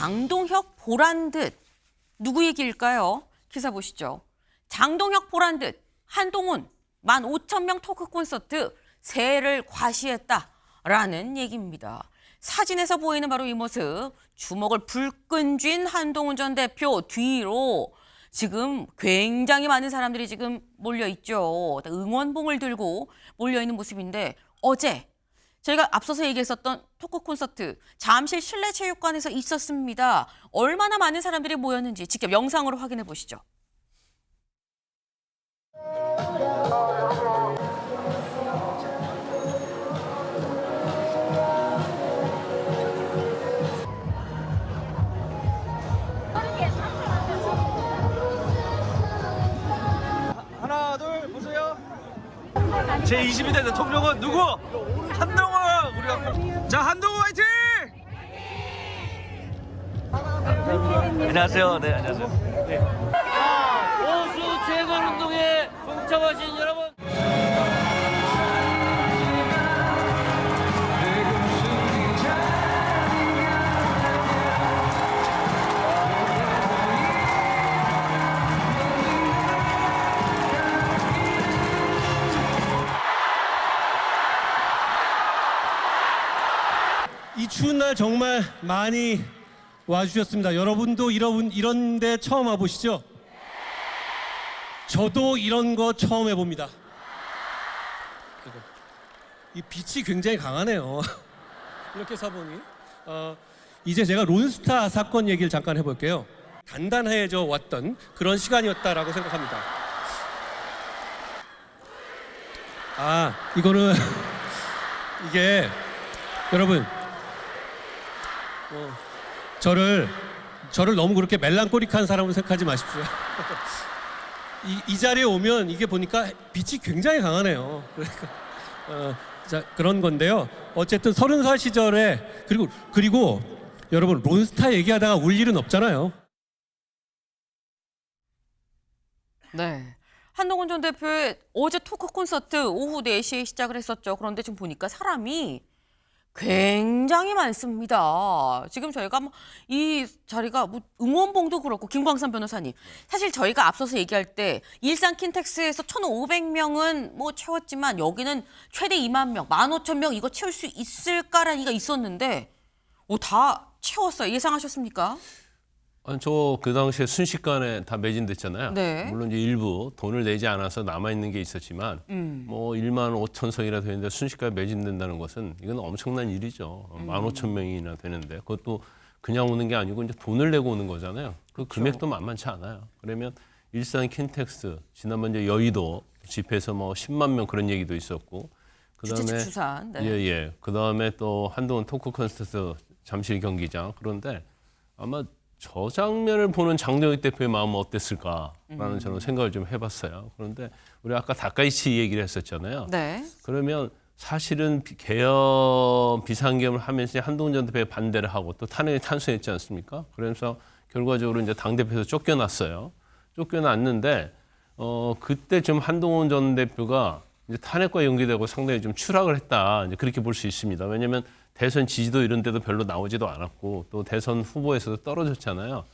장동혁 보란 듯 누구 얘기일까요? 기사 보시죠. 장동혁 보란 듯 한동훈 15,000명 토크 콘서트 세를 과시했다라는 얘기입니다. 사진에서 보이는 바로 이 모습, 주먹을 불끈 쥔 한동훈 전 대표 뒤로 지금 굉장히 많은 사람들이 지금 몰려있죠. 응원봉을 들고 몰려있는 모습인데 어제 저희가 앞서서 얘기했었던 토크 콘서트 잠실 실내체육관에서 있었습니다. 얼마나 많은 사람들이 모였는지 직접 영상으로 확인해 보시죠. 하나, 둘, 보세요. 제22대 대통령은 누구? 한동훈! 우리가 자, 한동훈 화이팅! 안녕하세요. 네, 안녕하세요. 네. 보수 재건 운동에 동참하신 여러분. 이 추운 날 정말 많이 와주셨습니다. 여러분도 이런 데 처음 와보시죠? 저도 이런 거 처음 해봅니다. 이 빛이 굉장히 강하네요. 이렇게 사보니. 이제 제가 론스타 사건 얘기를 잠깐 해볼게요. 단단해져 왔던 그런 시간이었다라고 생각합니다. 이거는 이게 여러분 저를 너무 그렇게 멜랑콜릭한 사람으로 생각하지 마십시오. 이 자리에 오면 이게 보니까 빛이 굉장히 강하네요. 그러니까 자, 그런 건데요. 어쨌든 30살 시절에 그리고 여러분 론스타 얘기하다가 울 일은 없잖아요. 네. 한동훈 전 대표의 어제 토크 콘서트 오후 4시에 시작을 했었죠. 그런데 지금 보니까 사람이 굉장히 많습니다. 지금 저희가 이 자리가 응원봉도 그렇고 김광삼 변호사님. 사실 저희가 앞서서 얘기할 때 일산 킨텍스에서 1,500명은 채웠지만 여기는 최대 2만 명, 15,000명 이거 채울 수 있을까라는 얘기가 있었는데 다 채웠어요. 예상하셨습니까? 아니, 저 그 당시에 순식간에 다 매진됐잖아요. 네. 물론 이제 일부 돈을 내지 않아서 남아있는 게 있었지만 15,000석이나 되는데 순식간에 매진된다는 것은 이건 엄청난 일이죠. 15,000명이나 되는데 그것도 그냥 오는 게 아니고 이제 돈을 내고 오는 거잖아요. 그 금액도 만만치 않아요. 그러면 일산 킨텍스, 지난번 이제 여의도 집회에서 10만 명 그런 얘기도 있었고 그다음에 주최 측 추산. 네. 예. 그다음에 또 한동훈 토크 콘서트 잠실 경기장. 그런데 아마 저 장면을 보는 장동혁 대표의 마음은 어땠을까라는 저는 생각을 좀 해봤어요. 그런데 우리 아까 다카이치 얘기를 했었잖아요. 네. 그러면 사실은 개헌 비상계엄을 하면서 한동훈 전 대표에 반대를 하고 또 탄핵에 찬성했지 않습니까? 그래서 결과적으로 이제 당 대표에서 쫓겨났어요. 쫓겨났는데 그때 좀 한동훈 전 대표가 이제 탄핵과 연계되고 상당히 좀 추락을 했다. 이제 그렇게 볼 수 있습니다. 왜냐하면 대선 지지도 이런 데도 별로 나오지도 않았고 또 대선 후보에서도 떨어졌잖아요.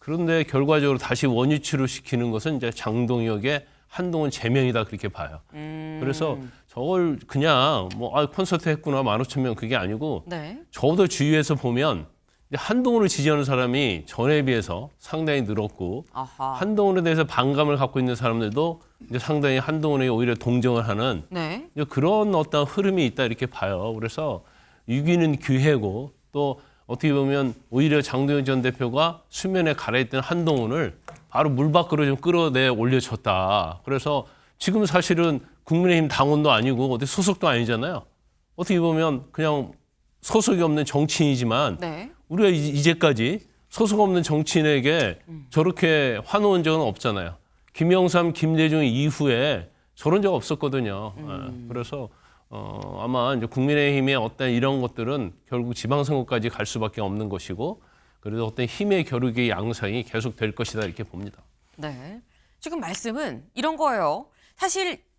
그런데 결과적으로 다시 원위치로 시키는 것은 이제 장동혁의 한동훈 제명이다 그렇게 봐요. 그래서 저걸 그냥 콘서트 했구나 15,000명 그게 아니고 네. 저도 주위에서 보면 한동훈을 지지하는 사람이 전에 비해서 상당히 늘었고 아하. 한동훈에 대해서 반감을 갖고 있는 사람들도 이제 상당히 한동훈에 오히려 동정을 하는 네. 그런 어떤 흐름이 있다 이렇게 봐요. 그래서 위기는 기회고 또 어떻게 보면 오히려 장동혁 전 대표가 수면에 가라앉던 한동훈을 바로 물 밖으로 좀 끌어내 올려줬다. 그래서 지금 사실은 국민의힘 당원도 아니고 어디 소속도 아니잖아요. 어떻게 보면 그냥 소속이 없는 정치인이지만 네. 우리가 이제까지 소속 없는 정치인에게 저렇게 화놓은 적은 없잖아요. 김영삼, 김대중 이후에 저런 적 없었거든요. 그래서 아마 이제 국민의힘의 어떤 이런 것들은 결국 지방선거까지 갈 수밖에 없는 것이고 그래도 어떤 힘의 겨루기의 양상이 계속 될 것이다 이렇게 봅니다. 네. 지금 말씀은 이런 거예요. 사실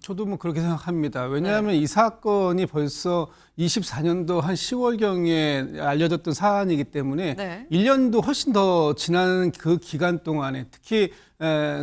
저도 뭐 그렇게 생각합니다. 왜냐하면 이 사건이 벌써 24년도 한 10월경에 알려졌던 사안이기 때문에 네. 1년도 훨씬 더 지난 그 기간 동안에 특히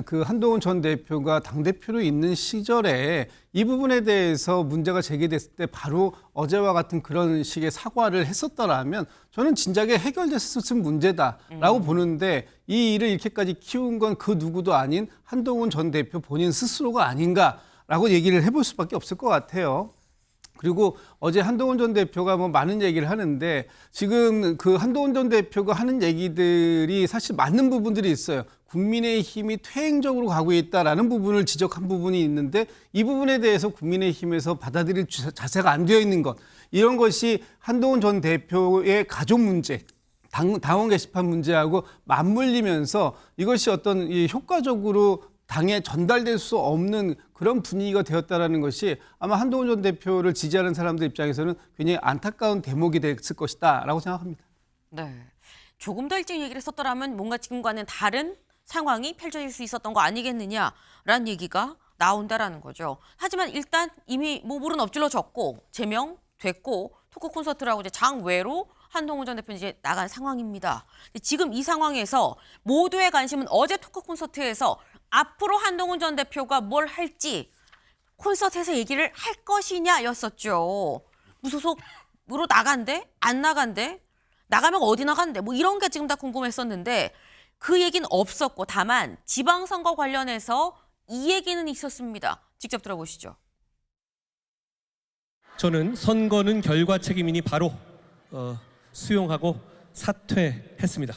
그 한동훈 전 대표가 당대표로 있는 시절에 이 부분에 대해서 문제가 제기됐을 때 바로 어제와 같은 그런 식의 사과를 했었더라면 저는 진작에 해결됐을 문제다라고 보는데 이 일을 이렇게까지 키운 건 그 누구도 아닌 한동훈 전 대표 본인 스스로가 아닌가라고 얘기를 해볼 수밖에 없을 것 같아요. 그리고 어제 한동훈 전 대표가 뭐 많은 얘기를 하는데 지금 그 한동훈 전 대표가 하는 얘기들이 사실 맞는 부분들이 있어요. 국민의힘이 퇴행적으로 가고 있다라는 부분을 지적한 부분이 있는데 이 부분에 대해서 국민의힘에서 받아들일 자세가 안 되어 있는 것. 이런 것이 한동훈 전 대표의 가족 문제, 당원 게시판 문제하고 맞물리면서 이것이 어떤 이 효과적으로 당에 전달될 수 없는 그런 분위기가 되었다라는 것이 아마 한동훈 전 대표를 지지하는 사람들 입장에서는 굉장히 안타까운 대목이 됐을 것이다라고 생각합니다. 네. 조금 더 일찍 얘기를 했었더라면 뭔가 지금과는 다른 상황이 펼쳐질 수 있었던 거 아니겠느냐라는 얘기가 나온다라는 거죠. 하지만 일단 이미 뭐 물은 엎질러졌고 제명됐고 토크 콘서트라고 이제 장외로 한동훈 전 대표는 이제 나간 상황입니다. 지금 이 상황에서 모두의 관심은 어제 토크 콘서트에서 앞으로 한동훈 전 대표가 뭘 할지 콘서트에서 얘기를 할 것이냐였었죠. 무소속으로 나간대? 안 나간대? 나가면 어디 나간대? 뭐 이런 게 지금 다 궁금했었는데 그 얘기는 없었고 다만 지방선거 관련해서 이 얘기는 있었습니다. 직접 들어보시죠. 저는 선거는 결과 책임이니 바로 수용하고 사퇴했습니다.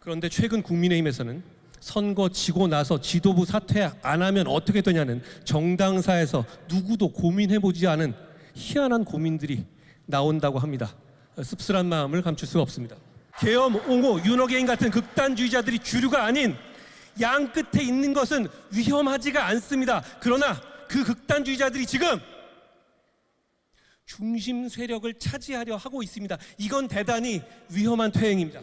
그런데 최근 국민의힘에서는 선거 지고 나서 지도부 사퇴 안 하면 어떻게 되냐는 정당사에서 누구도 고민해보지 않은 희한한 고민들이 나온다고 합니다. 씁쓸한 마음을 감출 수가 없습니다. 계엄, 옹호, 윤호개인 같은 극단주의자들이 주류가 아닌 양 끝에 있는 것은 위험하지가 않습니다. 그러나 그 극단주의자들이 지금 중심 세력을 차지하려 하고 있습니다. 이건 대단히 위험한 퇴행입니다.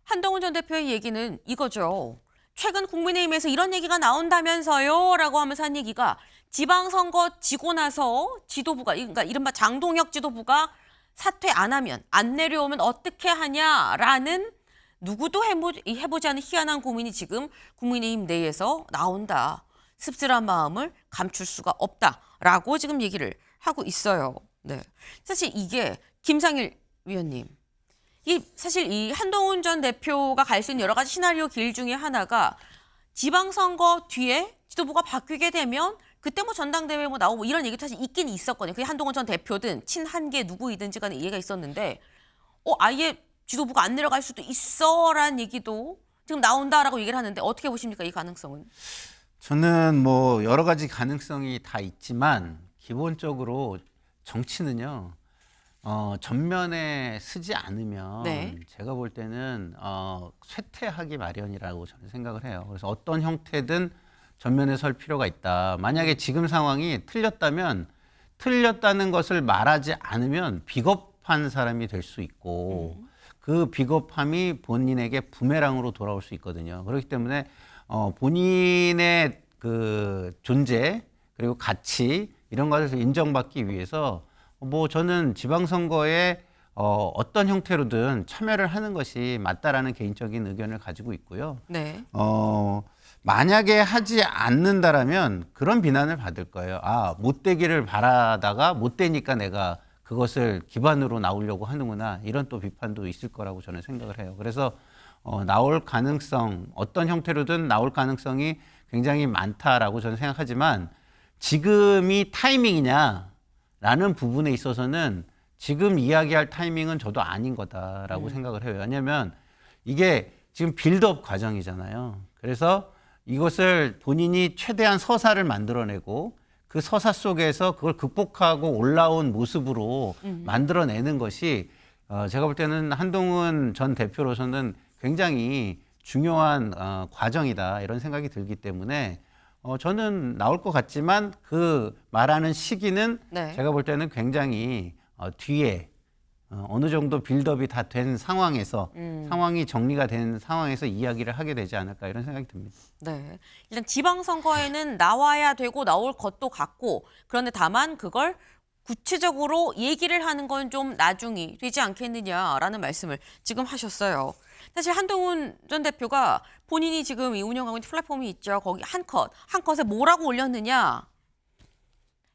한동훈 전 대표의 얘기는 이거죠. 최근 국민의힘에서 이런 얘기가 나온다면서요? 라고 하면서 한 얘기가 지방선거 지고 나서 지도부가, 그러니까 이른바 장동혁 지도부가 사퇴 안 하면, 안 내려오면 어떻게 하냐라는 누구도 해보지 않은 희한한 고민이 지금 국민의힘 내에서 나온다. 씁쓸한 마음을 감출 수가 없다라고 지금 얘기를 하고 있어요. 네. 사실 이게 김상일 위원님, 사실 이 한동훈 전 대표가 갈 수 있는 여러 가지 시나리오 길 중에 하나가 지방선거 뒤에 지도부가 바뀌게 되면 그때 뭐 전당대회 뭐 나오고 이런 얘기도 사실 있긴 있었거든요. 그게 한동훈 전 대표든 친한계 누구이든지 간에 이해가 있었는데 아예 지도부가 안 내려갈 수도 있어라는 얘기도 지금 나온다라고 얘기를 하는데 어떻게 보십니까? 이 가능성은? 저는 뭐 여러 가지 가능성이 다 있지만 기본적으로 정치는요. 전면에 서지 않으면 네. 제가 볼 때는 쇠퇴하기 마련이라고 저는 생각을 해요. 그래서 어떤 형태든 전면에 설 필요가 있다. 만약에 지금 상황이 틀렸다면 틀렸다는 것을 말하지 않으면 비겁한 사람이 될 수 있고 그 비겁함이 본인에게 부메랑으로 돌아올 수 있거든요. 그렇기 때문에 본인의 그 존재 그리고 가치 이런 것을 인정받기 위해서 뭐 저는 지방선거에 어떤 형태로든 참여를 하는 것이 맞다라는 개인적인 의견을 가지고 있고요. 네. 만약에 하지 않는다라면 그런 비난을 받을 거예요. 못 되기를 바라다가 못 되니까 내가 그것을 기반으로 나오려고 하는구나. 이런 또 비판도 있을 거라고 저는 생각을 해요. 그래서 나올 가능성, 어떤 형태로든 나올 가능성이 굉장히 많다라고 저는 생각하지만 지금이 타이밍이냐라는 부분에 있어서는 지금 이야기할 타이밍은 저도 아닌 거다라고 생각을 해요. 왜냐하면 이게 지금 빌드업 과정이잖아요. 그래서 이것을 본인이 최대한 서사를 만들어내고 그 서사 속에서 그걸 극복하고 올라온 모습으로 만들어내는 것이 제가 볼 때는 한동훈 전 대표로서는 굉장히 중요한 과정이다 이런 생각이 들기 때문에 저는 나올 것 같지만 그 말하는 시기는 네. 제가 볼 때는 굉장히 뒤에 어느 정도 빌드업이 다 된 상황에서 상황이 정리가 된 상황에서 이야기를 하게 되지 않을까 이런 생각이 듭니다. 네. 일단 지방선거에는 나와야 되고 나올 것도 같고 그런데 다만 그걸 구체적으로 얘기를 하는 건 좀 나중이 되지 않겠느냐라는 말씀을 지금 하셨어요. 사실 한동훈 전 대표가 본인이 지금 이 운영하고 있는 플랫폼이 있죠. 거기 한 컷에 뭐라고 올렸느냐.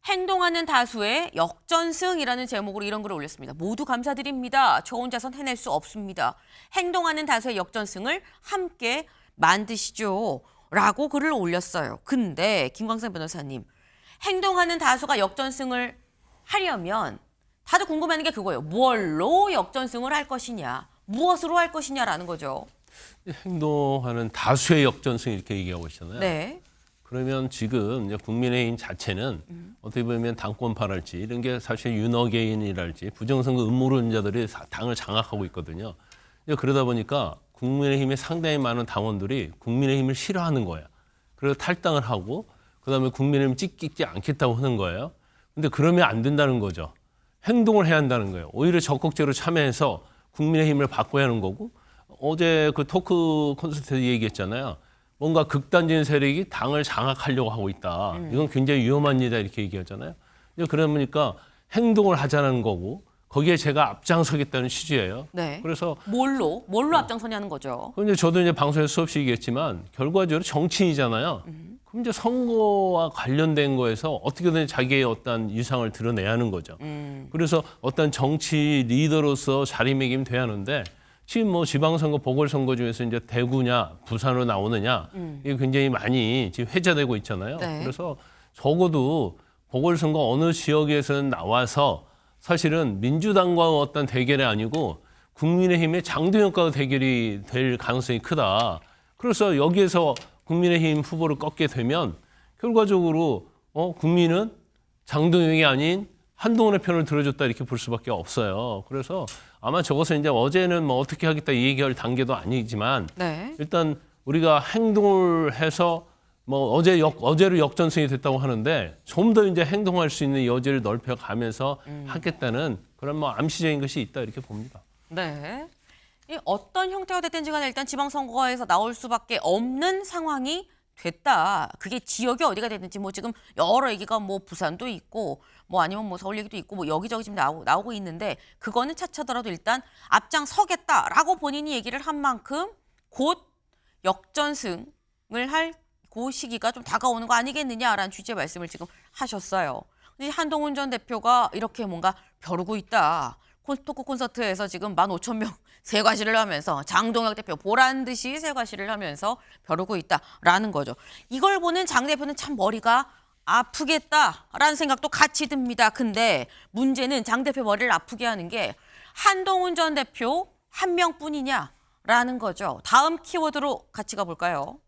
행동하는 다수의 역전승이라는 제목으로 이런 글을 올렸습니다. 모두 감사드립니다. 저 혼자선 해낼 수 없습니다. 행동하는 다수의 역전승을 함께 만드시죠. 라고 글을 올렸어요. 근데 김광선 변호사님, 행동하는 다수가 역전승을 하려면 다들 궁금해하는 게 그거예요. 뭘로 역전승을 할 것이냐, 무엇으로 할 것이냐라는 거죠. 행동하는 다수의 역전승 이렇게 얘기하고 있잖아요. 네. 그러면 지금 이제 국민의힘 자체는 어떻게 보면 당권파랄지 이런 게 사실 윤어게인이랄지 부정선거 음모론자들이 당을 장악하고 있거든요. 그러다 보니까 국민의힘에 상당히 많은 당원들이 국민의힘을 싫어하는 거예요. 그래서 탈당을 하고 그다음에 국민의힘 찍지 않겠다고 하는 거예요. 근데 그러면 안 된다는 거죠. 행동을 해야 한다는 거예요. 오히려 적극적으로 참여해서 국민의힘을 바꿔야 하는 거고 어제 그 토크 콘서트에서 얘기했잖아요. 뭔가 극단적인 세력이 당을 장악하려고 하고 있다. 이건 굉장히 위험한 일이다 이렇게 얘기하잖아요. 그러니까 행동을 하자는 거고 거기에 제가 앞장서겠다는 취지예요. 네. 그래서 뭘로 앞장서냐는 거죠. 그럼 이제 저도 이제 방송에서 수없이 얘기했지만 결과적으로 정치인이잖아요. 그럼 이제 선거와 관련된 거에서 어떻게든 자기의 어떤 유상을 드러내야 하는 거죠. 그래서 어떤 정치 리더로서 자리매김 돼야 하는데 지금 뭐 지방선거, 보궐선거 중에서 이제 대구냐, 부산으로 나오느냐 이게 굉장히 많이 지금 회자되고 있잖아요. 네. 그래서 적어도 보궐선거 어느 지역에서는 나와서 사실은 민주당과 어떤 대결이 아니고 국민의힘의 장도연과 대결이 될 가능성이 크다. 그래서 여기에서 국민의힘 후보를 꺾게 되면 결과적으로 국민은 장동영이 아닌 한동훈의 편을 들어줬다 이렇게 볼 수밖에 없어요. 그래서 아마 저것은 이제 어제는 뭐 어떻게 하겠다 이 얘기할 단계도 아니지만 네. 일단 우리가 행동을 해서 뭐 어제로 역전승이 됐다고 하는데 좀 더 이제 행동할 수 있는 여지를 넓혀가면서 하겠다는 그런 뭐 암시적인 것이 있다 이렇게 봅니다. 네. 이 어떤 형태가 됐든지 간에 일단 지방선거에서 나올 수밖에 없는 상황이 됐다. 그게 지역이 어디가 됐든지 뭐 지금 여러 얘기가 뭐 부산도 있고 뭐 아니면 뭐 서울 얘기도 있고 뭐 여기저기 지금 나오고 있는데 그거는 차차더라도 일단 앞장서겠다라고 본인이 얘기를 한 만큼 곧 역전승을 할 그 시기가 좀 다가오는 거 아니겠느냐라는 취지의 말씀을 지금 하셨어요. 근데 한동훈 전 대표가 이렇게 뭔가 벼르고 있다. 토크 콘서트에서 지금 15,000명 세과시를 하면서 장동혁 대표 보란 듯이 세과시를 하면서 벼르고 있다라는 거죠. 이걸 보는 장 대표는 참 머리가 아프겠다라는 생각도 같이 듭니다. 근데 문제는 장 대표 머리를 아프게 하는 게 한동훈 전 대표 한 명뿐이냐라는 거죠. 다음 키워드로 같이 가볼까요?